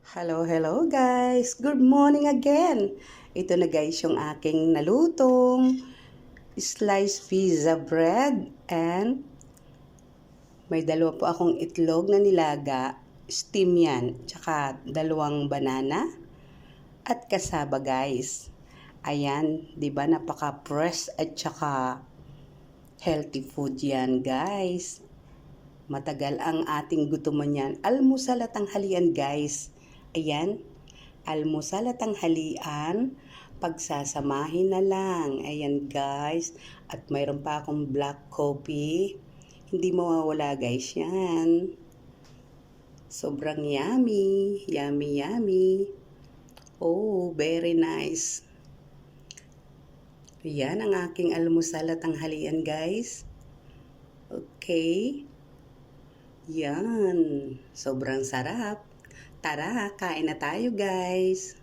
Hello guys! Good morning again! Ito na guys yung aking nalutong sliced pizza bread and may dalawa po akong itlog na nilaga, steam yan, tsaka dalawang banana at kasaba guys. Ayan, di ba napaka-fresh at tsaka healthy food yan guys. Matagal ang ating gutuman yan. Almusal at tanghalian guys. Ayan, almusal at tanghalian, pagsasamahin na lang. Ayan guys, at mayroon pa akong black coffee. Hindi mawawala guys yan. Sobrang yummy, yummy, yummy. Oh, very nice. Ayan ang aking almusal at tanghalian guys. Okay. Yan, sobrang sarap. Tara, kain na tayo guys.